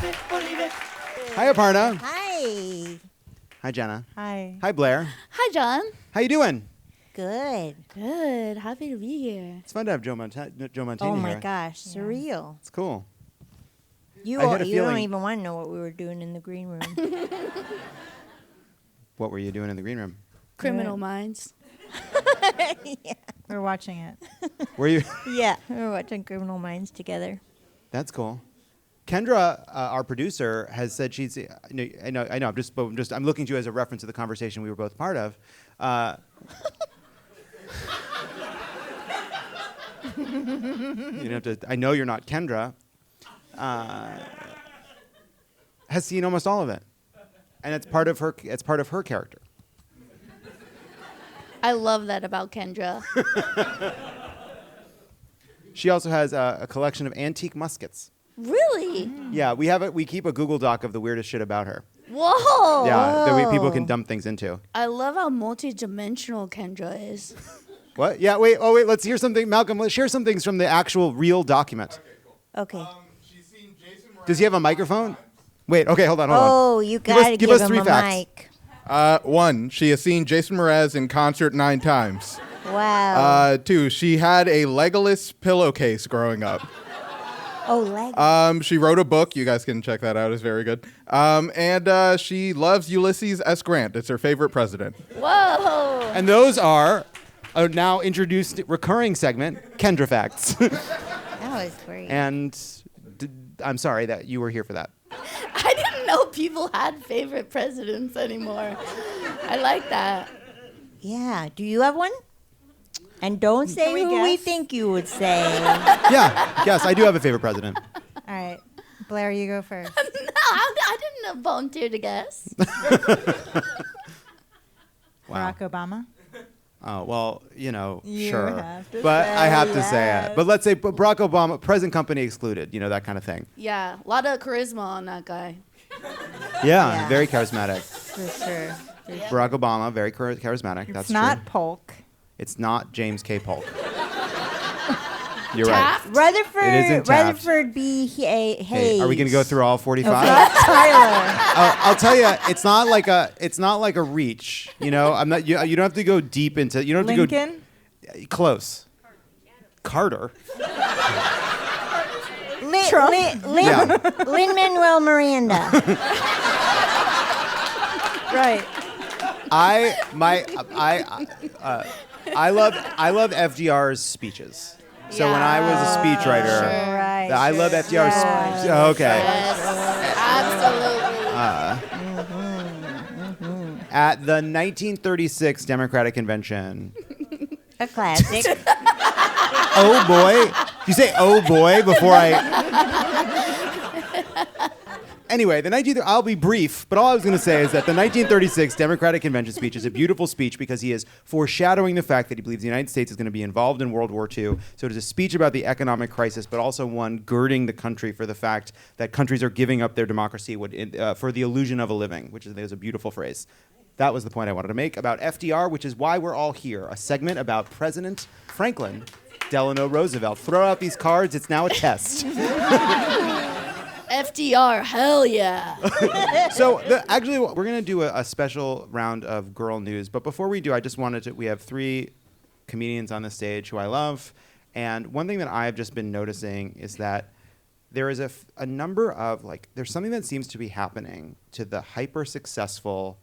Hi, Aparna. Hi. Hi, Jenna. Hi. Hi, Blair. Hi, John. How you doing? Good. Good. Happy to be here. It's fun to have Joe Montini Oh my here. gosh, surreal. It's cool. You I had a you don't feeling- even want to know what we were doing in the green room. What were you doing in the green room? Criminal Minds. We're watching it. Were you? Yeah, we were watching Criminal Minds together. That's cool. Kendra, our producer, has said she's. I know. I'm looking to you as a reference to the conversation we were both part of. You don't have to. I know you're not Kendra. Has seen almost all of it, and it's part of her. It's part of her character. I love that about Kendra. She also has a collection of antique muskets. Really? Yeah, we keep a Google Doc of the weirdest shit about her. Whoa. Yeah, that people can dump things into. I love how multi-dimensional Kendra is. What? Yeah, wait, let's hear something. Malcolm, let's share some things from the actual real document. Okay. She's seen Jason Mraz. Does he have a microphone? Wait, okay, hold on. Oh, you gotta give give us him three a facts. mic. 1, she has seen Jason Mraz in concert 9 times. Wow. 2, she had a Legolas pillowcase growing up. Oh, leg. She wrote a book. You guys can check that out. It's very good. And she loves Ulysses S. Grant. It's her favorite president. Whoa. And those are a now introduced recurring segment, Kendra Facts. That was great. And I'm sorry that you were here for that. I didn't know people had favorite presidents anymore. I like that. Yeah. Do you have one? And don't say we who we guess? think you would say. Yeah, yes, I do have a favorite president. All right. Blair, you go first. No, I didn't volunteer to guess. Wow. Barack Obama. Oh, well, You sure. have to But I say have to say yes. it. But let's say Barack Obama, present company excluded, that kind of thing. Yeah, a lot of charisma on that guy. Yeah, Yeah. very charismatic. For sure. Barack Obama, very charismatic. That's It's not true. Polk. It's not James K. Polk. You're right. Taft? It isn't Taft. Rutherford B. Hayes. Hey, are we going to go through all 45? Not Tyler. I'll tell you, it's not like a reach. I'm not. You don't have to go deep into. You don't have Lincoln. to go close. Carter. Trump. Yeah. Lin-Manuel Miranda. Right. I love FDR's speeches. So when I was a speechwriter, Sure. Right. I love FDR's Yes. speeches. Okay. Yes, absolutely. At the 1936 Democratic Convention. A classic. Oh boy. You say oh boy before I. Anyway, I'll be brief, but all I was going to say is that the 1936 Democratic Convention speech is a beautiful speech because he is foreshadowing the fact that he believes the United States is going to be involved in World War II. So it is a speech about the economic crisis, but also one girding the country for the fact that countries are giving up their democracy for the illusion of a living, which is a beautiful phrase. That was the point I wanted to make about FDR, which is why we're all here, a segment about President Franklin Delano Roosevelt. Throw out these cards. It's now a test. FDR, hell yeah. So actually, we're going to do a special round of girl news. But before we do, I just wanted to, we have 3 comedians on the stage who I love. And one thing that I've just been noticing is that there is a number of, there's something that seems to be happening to the hyper-successful,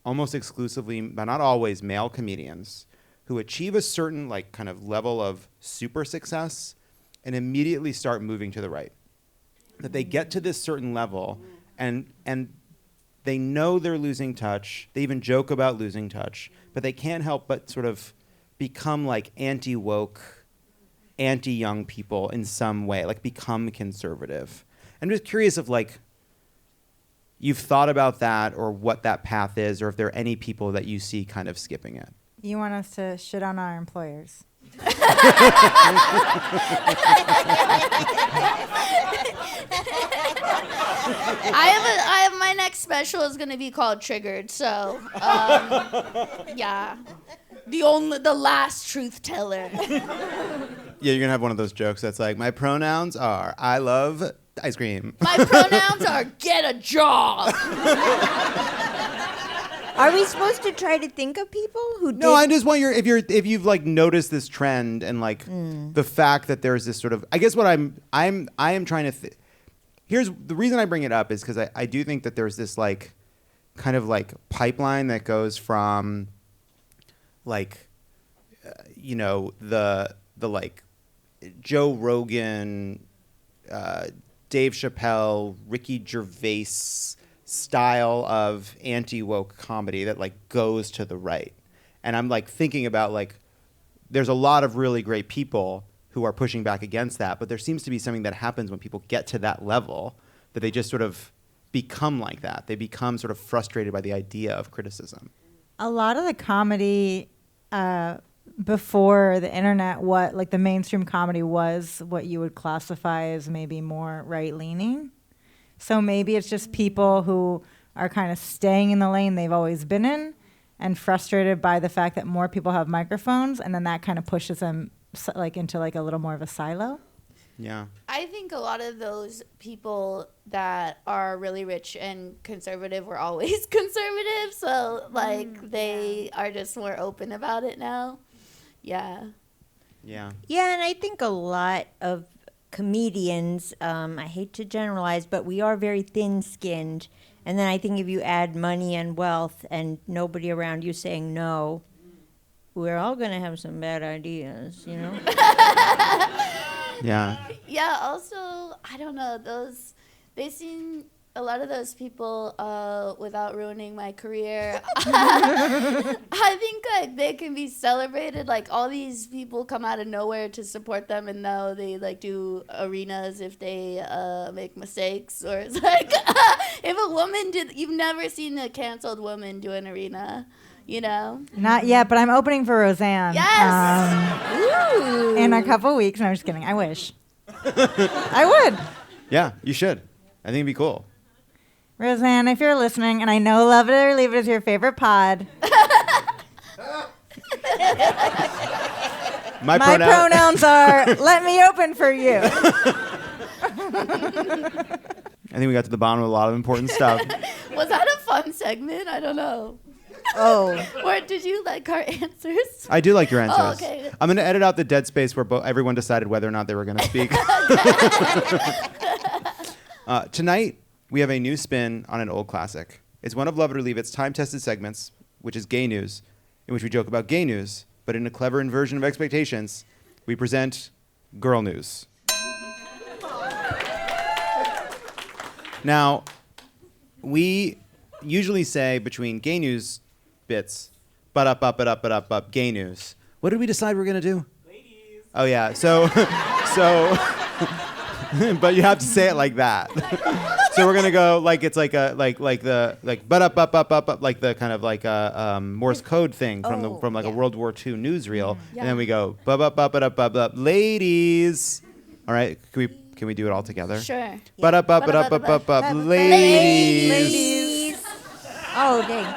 almost exclusively, but not always, male comedians who achieve a certain, kind of level of super success and immediately start moving to the right. That they get to this certain level and they know they're losing touch. They even joke about losing touch, but they can't help but sort of become anti-woke, anti-young people in some way, become conservative. I'm just curious if you've thought about that or what that path is, or if there are any people that you see kind of skipping it. You want us to shit on our employers. I have my next special is gonna be called Triggered. So, yeah, the last truth teller. Yeah, you're gonna have one of those jokes that's my pronouns are I love ice cream. My pronouns are get a job. Are we supposed to try to think of people who No, I just want if you've like noticed this trend and like the fact that there's this sort of, I guess what I am trying to here's the reason I bring it up is because I do think that there's this like kind of like pipeline that goes from like the like Joe Rogan, Dave Chappelle, Ricky Gervais style of anti-woke comedy that like goes to the right. And I'm like thinking about like there's a lot of really great people who are pushing back against that, but there seems to be something that happens when people get to that level that they just sort of become like that. They become sort of frustrated by the idea of criticism. A lot of the comedy before the internet, what like the mainstream comedy was what you would classify as maybe more right-leaning. So maybe it's just people who are kind of staying in the lane they've always been in and frustrated by the fact that more people have microphones, and then that kind of pushes them like into like a little more of a silo. Yeah. I think a lot of those people that are really rich and conservative were always conservative, so like they are just more open about it now. Yeah. Yeah. Yeah, and I think a lot of comedians, I hate to generalize, but we are very thin-skinned. And then I think if you add money and wealth and nobody around you saying no, we're all going to have some bad ideas, you know? Yeah. Yeah, also, I don't know, they seem, a lot of those people, without ruining my career, I think like they can be celebrated. Like all these people come out of nowhere to support them, and now they like do arenas if they make mistakes. Or it's like if a woman you've never seen a canceled woman do an arena, you know? Not yet, but I'm opening for Roseanne. Yes. In a couple weeks. No, I'm just kidding. I wish. I would. Yeah, you should. I think it'd be cool. Roseanne, if you're listening, and I know Love It or Leave It is your favorite pod. My pronouns are, let me open for you. I think we got to the bottom of a lot of important stuff. Was that a fun segment? I don't know. Oh. Or did you like our answers? I do like your answers. Oh, okay. I'm going to edit out the dead space where everyone decided whether or not they were going to speak. Tonight, we have a new spin on an old classic. It's one of Love It or Leave It's time-tested segments, which is gay news, in which we joke about gay news, but in a clever inversion of expectations, we present girl news. Now, we usually say between gay news bits, but gay news. What did we decide we were going to do? Ladies. Oh, yeah. So, but you have to say it like that. So we're gonna go like it's like a like the the kind of like a Morse code thing from a World War II newsreel, and then we go ladies. All right, can we do it all together? Sure. Ladies. Oh, dang.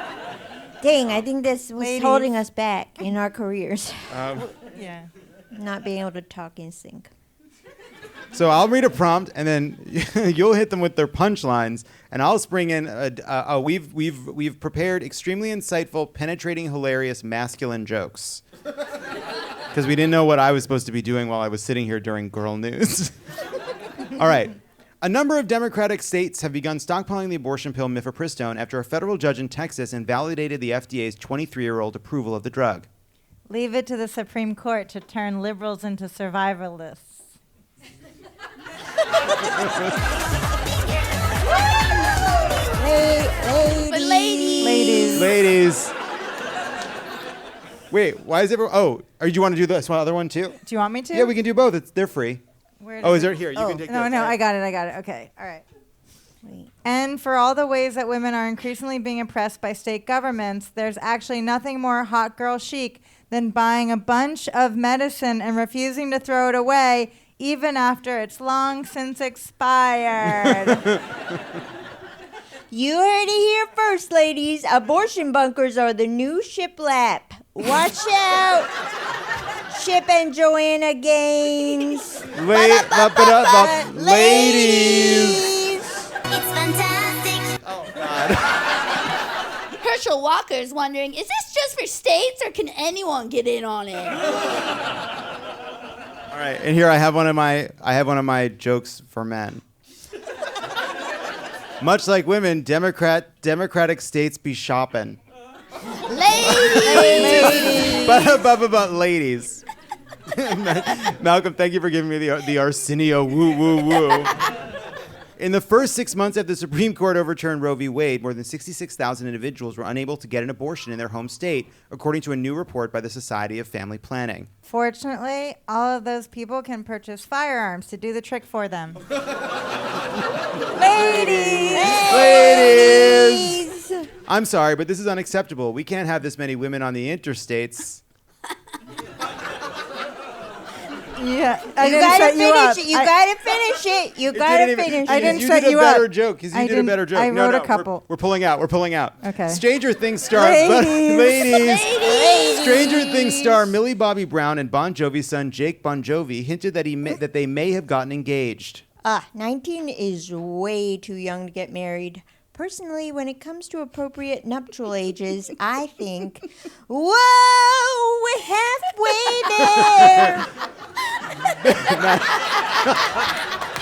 Dang, I think this was Ladies. holding us back in our careers. Yeah. Not being able to talk in sync. So I'll read a prompt, and then you'll hit them with their punchlines, and I'll spring in. We've prepared extremely insightful, penetrating, hilarious, masculine jokes, because we didn't know what I was supposed to be doing while I was sitting here during girl news. All right. A number of Democratic states have begun stockpiling the abortion pill mifepristone after a federal judge in Texas invalidated the FDA's 23-year-old approval of the drug. Leave it to the Supreme Court to turn liberals into survivalists. But ladies. Ladies. Wait, why is everyone? Oh, do you want to do this one other one too? Do you want me to? Yeah, we can do both. They're free. Where Oh, did is there here? You can take No, this. no, All right. I got it. Okay, all right. Wait. And for all the ways that women are increasingly being oppressed by state governments, there's actually nothing more hot girl chic than buying a bunch of medicine and refusing to throw it away even after it's long since expired. You heard it here first, ladies. Abortion bunkers are the new shiplap. Watch out. Chip and Joanna Gaines. Ladies. It's fantastic. Oh, God. Herschel Walker's wondering, is this just for states or can anyone get in on it? All right, and here I have one of my jokes for men. Much like women, democratic states be shopping. Ladies! But ladies. Malcolm, thank you for giving me the Arsenio woo woo woo. In the first 6 months after the Supreme Court overturned Roe v. Wade, more than 66,000 individuals were unable to get an abortion in their home state, according to a new report by the Society of Family Planning. Fortunately, all of those people can purchase firearms to do the trick for them. Ladies! I'm sorry, but this is unacceptable. We can't have this many women on the interstates. Yeah, You gotta finish it. You gotta finish it. You gotta finish it. I didn't you set did you a better up. joke. You I did a better joke. I No, wrote no, a couple. We're pulling out. We're pulling out. Okay. Stranger Things star. Ladies. Stranger Things star Millie Bobby Brown and Bon Jovi's son Jake Bon Jovi hinted that they may have gotten engaged. 19 is way too young to get married. Personally, when it comes to appropriate nuptial ages, I think, whoa, we're halfway there.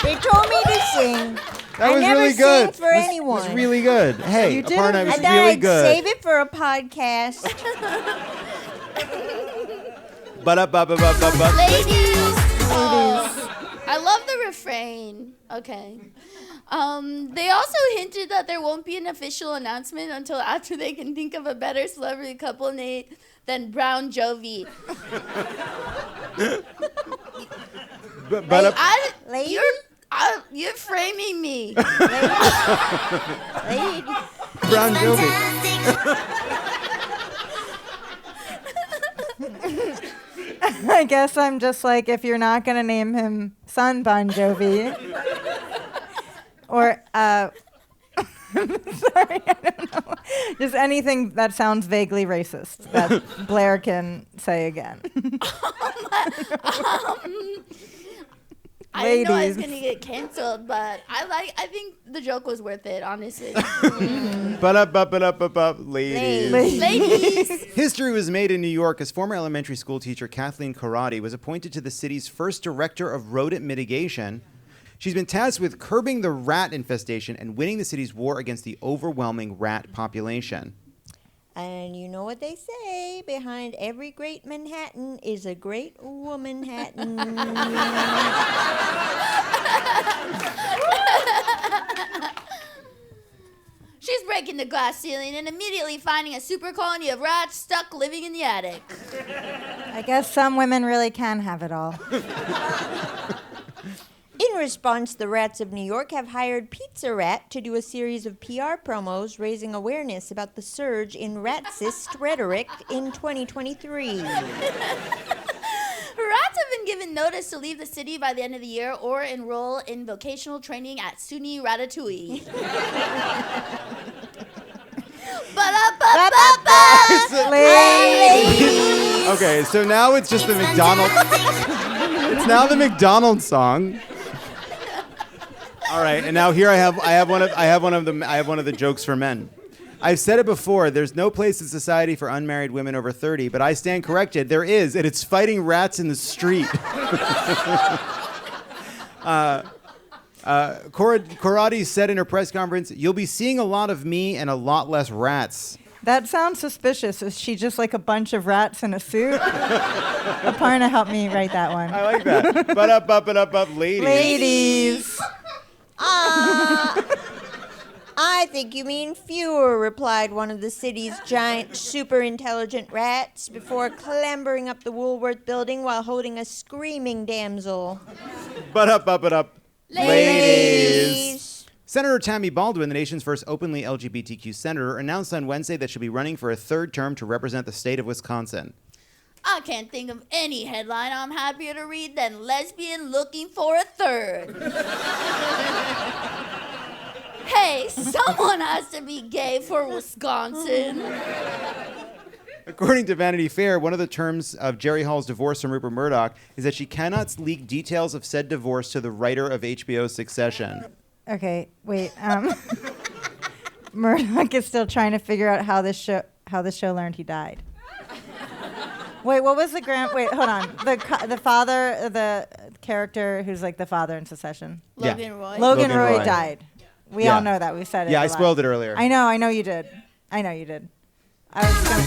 They told me to sing. That was never really good. sing for anyone. It was really good. Hey, You did Aparna, it. it was I thought really I'd good. save it for a podcast. Ladies! Oh, I love the refrain. Okay. They also hinted that there won't be an official announcement until after they can think of a better celebrity couple name than Brown Jovi. Ladies? You're framing me. Ladies. Brown Jovi. I guess I'm just like, if you're not going to name him Son Bon Jovi, or, sorry, I don't know. Just anything that sounds vaguely racist that Blair can say again. I didn't know I was Ladies. gonna get canceled, but I think the joke was worth it, honestly. Ladies. Ladies! History was made in New York as former elementary school teacher Kathleen Karate was appointed to the city's first director of rodent mitigation. She's been tasked with curbing the rat infestation and winning the city's war against the overwhelming rat population. And you know what they say, behind every great Manhattan is a great woman-hattan. She's breaking the glass ceiling and immediately finding a super colony of rats stuck living in the attic. I guess some women really can have it all. In response, the Rats of New York have hired Pizza Rat to do a series of PR promos raising awareness about the surge in racist rhetoric in 2023. Rats have been given notice to leave the city by the end of the year or enroll in vocational training at SUNY Ratatouille. Okay, so now it's just the McDonald's. It's now the McDonald's song. All right, and now here I have one of the jokes for men. I've said it before, there's no place in society for unmarried women over 30, but I stand corrected. There is, and it's fighting rats in the street. Karate said in her press conference, "You'll be seeing a lot of me and a lot less rats." That sounds suspicious. Is she just like a bunch of rats in a suit? Aparna, help me write that one. I like that. But ladies. Ladies. I think you mean fewer, replied one of the city's giant super intelligent rats before clambering up the Woolworth building while holding a screaming damsel. But Ladies. Senator Tammy Baldwin, the nation's first openly LGBTQ senator, announced on Wednesday that she'll be running for a third term to represent the state of Wisconsin. I can't think of any headline I'm happier to read than lesbian looking for a third. Hey, someone has to be gay for Wisconsin. According to Vanity Fair, one of the terms of Jerry Hall's divorce from Rupert Murdoch is that she cannot leak details of said divorce to the writer of HBO's Succession. Okay, wait. Murdoch is still trying to figure out how this show learned he died. Wait, what was wait, hold on. The father, the character who's like the father in Succession. Logan Roy. Logan Roy Roy. died. We Yeah. all know that. We said it. Yeah, a I lot. spoiled it earlier. I know you did. I was gonna.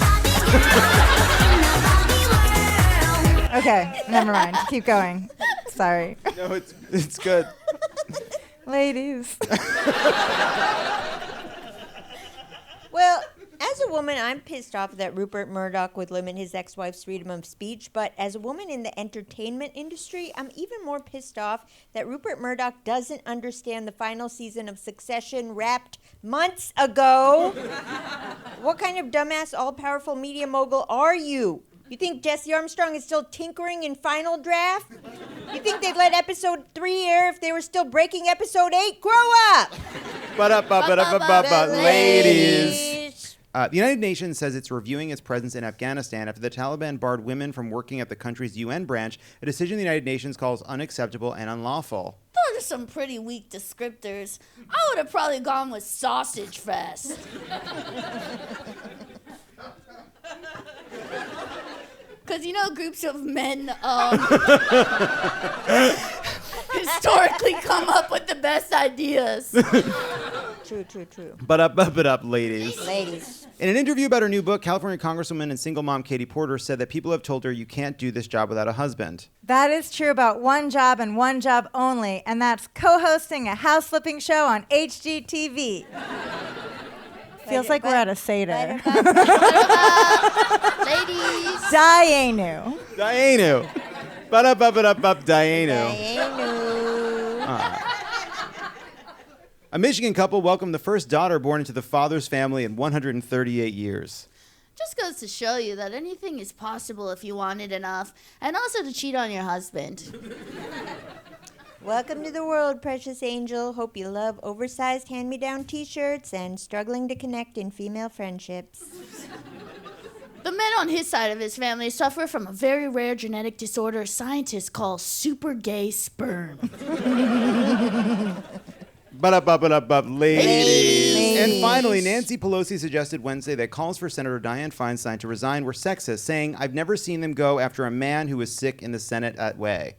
Okay, never mind. Keep going. Sorry. No, it's good. Ladies. Well, as a woman, I'm pissed off that Rupert Murdoch would limit his ex-wife's freedom of speech. But as a woman in the entertainment industry, I'm even more pissed off that Rupert Murdoch doesn't understand the final season of Succession wrapped months ago. What kind of dumbass, all-powerful media mogul are you? You think Jesse Armstrong is still tinkering in Final Draft? You think they'd let episode 3 air if they were still breaking episode 8? Grow up! Ladies. The United Nations says it's reviewing its presence in Afghanistan after the Taliban barred women from working at the country's UN branch, a decision the United Nations calls unacceptable and unlawful. Those are some pretty weak descriptors. I would have probably gone with Sausage Fest. Because, groups of men historically come up with the best ideas. True. But up, ladies. Ladies. In an interview about her new book, California Congresswoman and single mom Katie Porter said that people have told her you can't do this job without a husband. That is true about one job and one job only, and that's co-hosting a house flipping show on HGTV. Feels like we're at a Seder. Ladies. Dianu. Dianu. Ba-da-ba-ba-da-ba, Dianu. A Michigan couple welcomed the first daughter born into the father's family in 138 years. Just goes to show you that anything is possible if you want it enough, and also to cheat on your husband. Welcome to the world, precious angel. Hope you love oversized hand-me-down t-shirts and struggling to connect in female friendships. The men on his side of his family suffer from a very rare genetic disorder scientists call super gay sperm. Ladies. And finally, Nancy Pelosi suggested Wednesday that calls for Senator Dianne Feinstein to resign were sexist, saying, "I've never seen them go after a man who was sick in the Senate at way."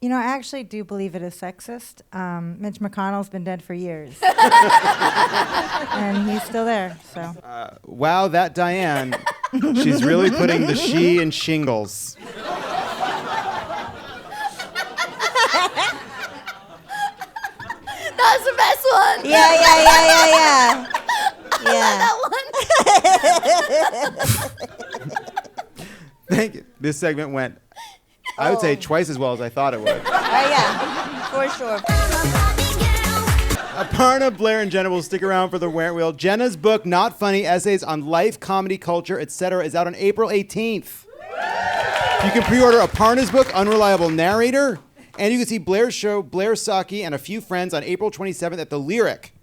I actually do believe it is sexist. Mitch McConnell's been dead for years. And he's still there, so. Wow, that Diane, she's really putting the she in shingles. That was the best one. Yeah. Thank you. This segment went, I would say, twice as well as I thought it would. For sure. Aparna, Blair, and Jena will stick around for the Warrant Wheel. Jenna's book, Not Funny, Essays on Life, Comedy, Culture, etc., is out on April 18th. You can pre-order Aparna's book, Unreliable Narrator, and you can see Blair's show, Blair Socci, and a few friends on April 27th at The Lyric.